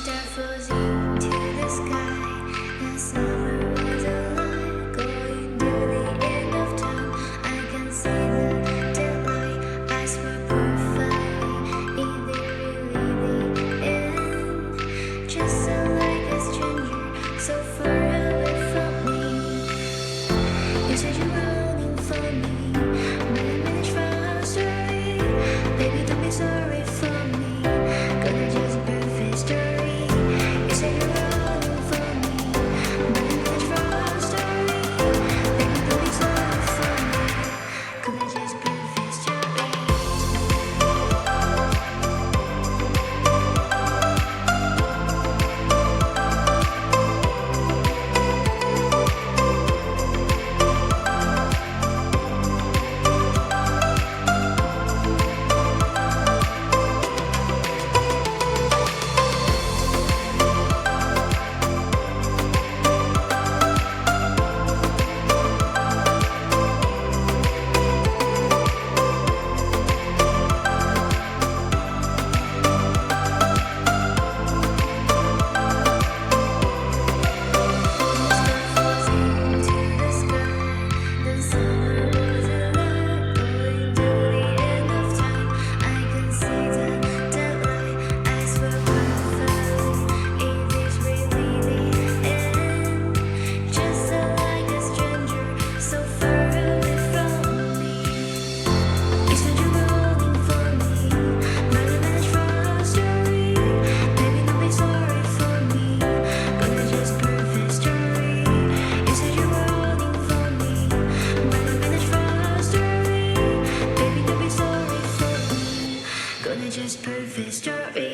star falls into the sky. The summer was alive, going to the end of time. I can see the daylight. Eyes were perfectly in the really the end. Just like a stranger, so far away from me. You said you're running for me, but I managed from our story. Baby, don't be sorry for me. Gonna just perfect story. You said you're running for me, but I managed from our story. Baby, don't be sorry for me. Gonna just perfect story. Just perfect story.